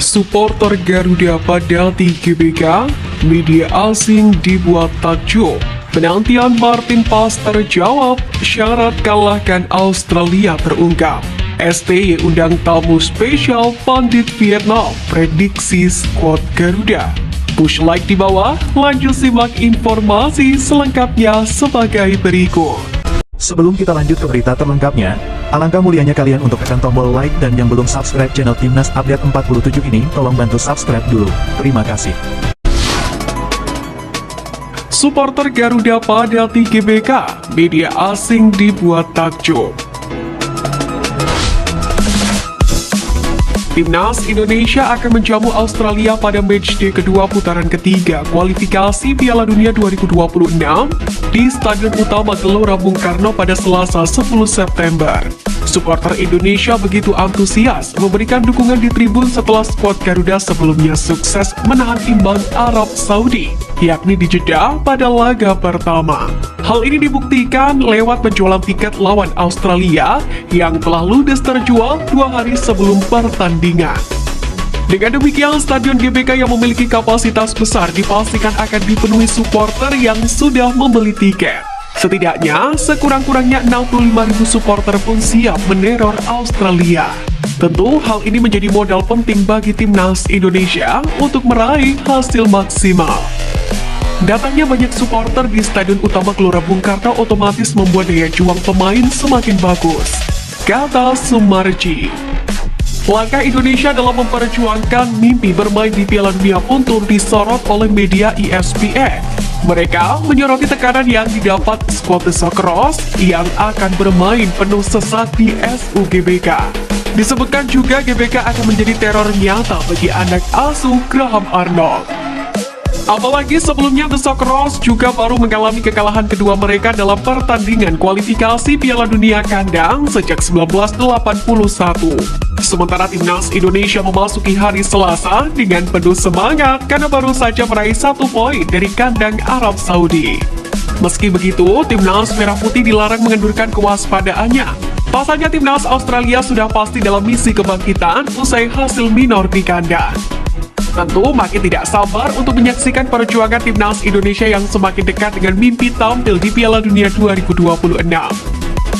Supporter Garuda penalti GBK, media asing dibuat takjub. Penantian Martin Paes terjawab, syarat kalahkan Australia terungkap. STY undang tamu spesial Pandit Vietnam, prediksi skuad Garuda. Push like di bawah, lanjut simak informasi selengkapnya sebagai berikut. Sebelum kita lanjut ke berita terlengkapnya, alangkah mulianya kalian untuk tekan tombol like dan yang belum subscribe channel Timnas Update 47 ini, tolong bantu subscribe dulu. Terima kasih. Supporter Garuda penalti GBK, media asing dibuat takjub. Timnas Indonesia akan menjamu Australia pada matchday kedua putaran ketiga kualifikasi Piala Dunia 2026 di Stadion Utama Gelora Bung Karno pada Selasa 10 September. Supporter Indonesia begitu antusias memberikan dukungan di tribun setelah skuad Garuda sebelumnya sukses menahan imbang Arab Saudi, yakni di Jeddah pada laga pertama. Hal ini dibuktikan lewat penjualan tiket lawan Australia yang telah ludes terjual 2 hari sebelum pertandingan. Dengan demikian, Stadion GBK yang memiliki kapasitas besar dipastikan akan dipenuhi supporter yang sudah membeli tiket. Setidaknya, sekurang-kurangnya 65.000 supporter pun siap meneror Australia. Tentu, hal ini menjadi modal penting bagi Timnas Indonesia untuk meraih hasil maksimal. Datangnya banyak supporter di Stadion Utama Gelora Bung Karno otomatis membuat daya juang pemain semakin bagus, kata Sumarji. Langkah Indonesia dalam memperjuangkan mimpi bermain di Piala Dunia pun turut disorot oleh media ESPN. Mereka menyoroti tekanan yang didapat skuad The Socceroos yang akan bermain penuh sesak di SUGBK. Disebutkan juga GBK akan menjadi teror nyata bagi anak asuh Graham Arnold. Apalagi sebelumnya The Socceroos juga baru mengalami kekalahan kedua mereka dalam pertandingan kualifikasi Piala Dunia kandang sejak 1981. Sementara Timnas Indonesia memasuki hari Selasa dengan penuh semangat karena baru saja meraih 1 poin dari kandang Arab Saudi. Meski begitu, Timnas Merah Putih dilarang mengendurkan kewaspadaannya. Pasalnya Timnas Australia sudah pasti dalam misi kebangkitan usai hasil minor di kandang. Tentu makin tidak sabar untuk menyaksikan perjuangan Timnas Indonesia yang semakin dekat dengan mimpi tampil di Piala Dunia 2026.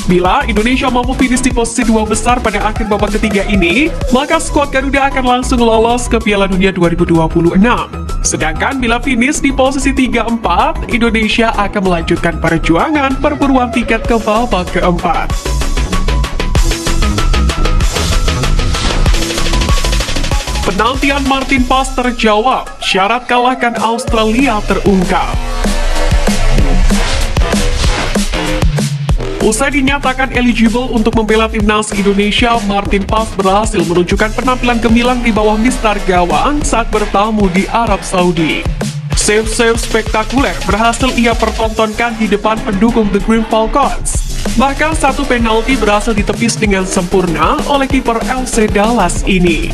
Bila Indonesia mampu finish di posisi 2 besar pada akhir babak ketiga ini, maka skuad Garuda akan langsung lolos ke Piala Dunia 2026. Sedangkan bila finish di posisi 3-4, Indonesia akan melanjutkan perjuangan perburuan tiket ke babak keempat. Penantian Martin Paes terjawab, syarat kalahkan Australia terungkap. Usai dinyatakan eligible untuk membela Timnas Indonesia, Martin Paes berhasil menunjukkan penampilan gemilang di bawah mistar gawang saat bertamu di Arab Saudi. Save-save spektakuler berhasil ia pertontonkan di depan pendukung The Green Falcons. Bahkan satu penalti berhasil ditepis dengan sempurna oleh kiper LC Dallas ini.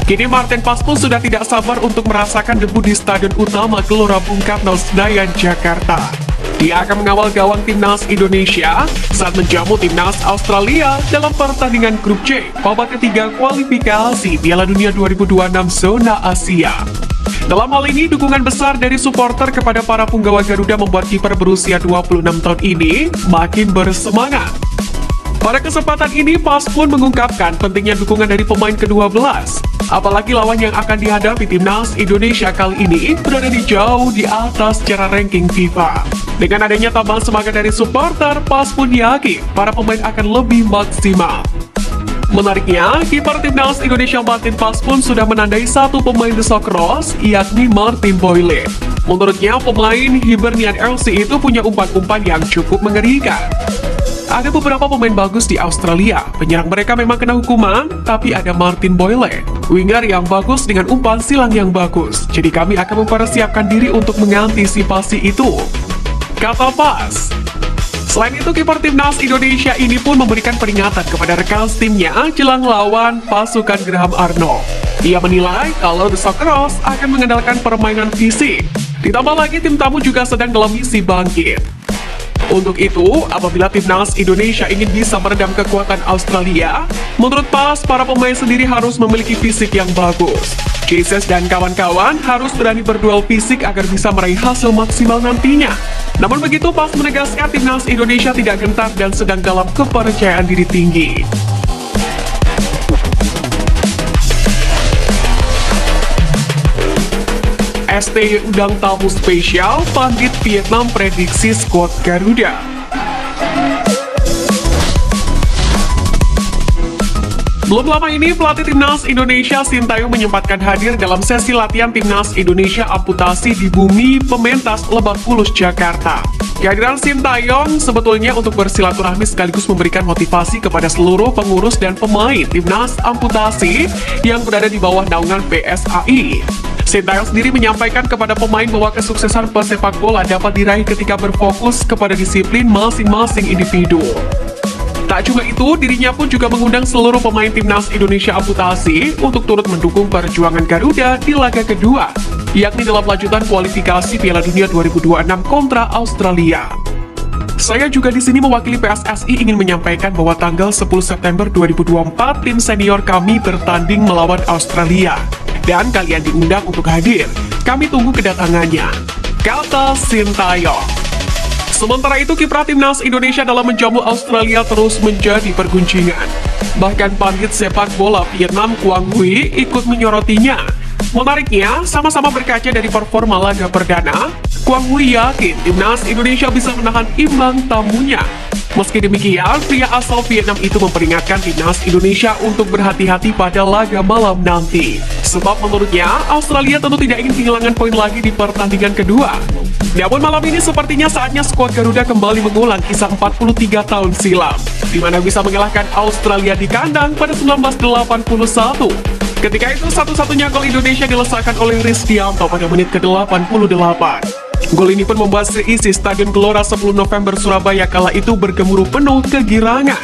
Kini Martin Paes pun sudah tidak sabar untuk merasakan debut di Stadion Utama Gelora Bung Karno, Senayan, Jakarta. Dia akan mengawal gawang Timnas Indonesia saat menjamu Timnas Australia dalam pertandingan Grup C, babak ketiga kualifikasi Piala Dunia 2026 zona Asia. Dalam hal ini, dukungan besar dari supporter kepada para punggawa Garuda membuat kiper berusia 26 tahun ini makin bersemangat. Pada kesempatan ini, Paes pun mengungkapkan pentingnya dukungan dari pemain ke-12. Apalagi lawan yang akan dihadapi Timnas Indonesia kali ini berada di jauh di atas secara ranking FIFA. Dengan adanya tambahan semangat dari supporter, Paes pun yakin para pemain akan lebih maksimal. Menariknya, kiper Timnas Indonesia Martin Paes pun sudah menandai satu pemain The Socceroos, yakni Martin Boyle. Menurutnya, pemain Hibernian FC itu punya umpan-umpan yang cukup mengerikan. Ada beberapa pemain bagus di Australia, penyerang mereka memang kena hukuman, tapi ada Martin Boyle, winger yang bagus dengan umpan silang yang bagus. Jadi kami akan mempersiapkan diri untuk mengantisipasi itu, kata Paes. Selain itu, kiper Timnas Indonesia ini pun memberikan peringatan kepada rekan timnya jelang lawan pasukan Graham Arnold. Ia menilai kalau The Socceroos akan mengandalkan permainan fisik. Ditambah lagi tim tamu juga sedang dalam misi bangkit. Untuk itu, apabila timnas Indonesia ingin bisa meredam kekuatan Australia, menurut PAS, para pemain sendiri harus memiliki fisik yang bagus. Jesus dan kawan-kawan harus berani berduel fisik agar bisa meraih hasil maksimal nantinya. Namun begitu, PAS menegaskan timnas Indonesia tidak gentar dan sedang dalam kepercayaan diri tinggi. STY undang tamu spesial, Pandit Vietnam prediksi skuad Garuda. Belum lama ini, pelatih timnas Indonesia Sintayong menyempatkan hadir dalam sesi latihan timnas Indonesia amputasi di Bumi Pementas, Lebak Bulus, Jakarta. Kehadiran Sintayong sebetulnya untuk bersilaturahmi sekaligus memberikan motivasi kepada seluruh pengurus dan pemain timnas amputasi yang berada di bawah naungan PSAI. Sintayong sendiri menyampaikan kepada pemain bahwa kesuksesan pesepak bola dapat diraih ketika berfokus kepada disiplin masing-masing individu. Tak cuma itu, dirinya pun juga mengundang seluruh pemain timnas Indonesia amputasi untuk turut mendukung perjuangan Garuda di laga kedua, yakni dalam lanjutan kualifikasi Piala Dunia 2026 kontra Australia. Saya juga di sini mewakili PSSI ingin menyampaikan bahwa tanggal 10 September 2024 tim senior kami bertanding melawan Australia. Dan kalian diundang untuk hadir. Kami tunggu kedatangannya, kata Sintayong. Sementara itu, kiprah timnas Indonesia dalam menjamu Australia terus menjadi pergunjingan. Bahkan pandit sepak bola Vietnam Quang Huy ikut menyorotnya. Menariknya, sama-sama berkaca dari performa laga perdana, Quang Huy yakin timnas Indonesia bisa menahan imbang tamunya. Meski demikian, pria asal Vietnam itu memperingatkan timnas Indonesia untuk berhati-hati pada laga malam nanti. Sebab menurutnya, Australia tentu tidak ingin kehilangan poin lagi di pertandingan kedua. Namun malam ini sepertinya saatnya skuad Garuda kembali mengulang kisah 43 tahun silam, di mana bisa mengalahkan Australia di kandang pada 1981. Ketika itu, satu-satunya gol Indonesia dilesakan oleh Rizdianto pada menit ke-88. Gol ini pun membuat seisi Stadion Gelora 10 November Surabaya kala itu bergemuruh penuh kegirangan.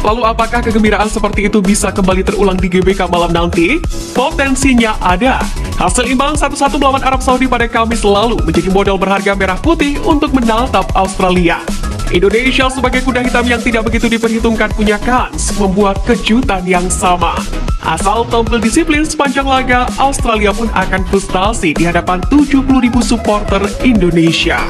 Lalu apakah kegembiraan seperti itu bisa kembali terulang di GBK malam nanti? Potensinya ada. Hasil imbang 1-1 melawan Arab Saudi pada Kamis lalu menjadi modal berharga merah putih untuk menatap Australia. Indonesia sebagai kuda hitam yang tidak begitu diperhitungkan punya kans membuat kejutan yang sama. Asal tampil disiplin sepanjang laga, Australia pun akan frustasi di hadapan 70.000 supporter Indonesia.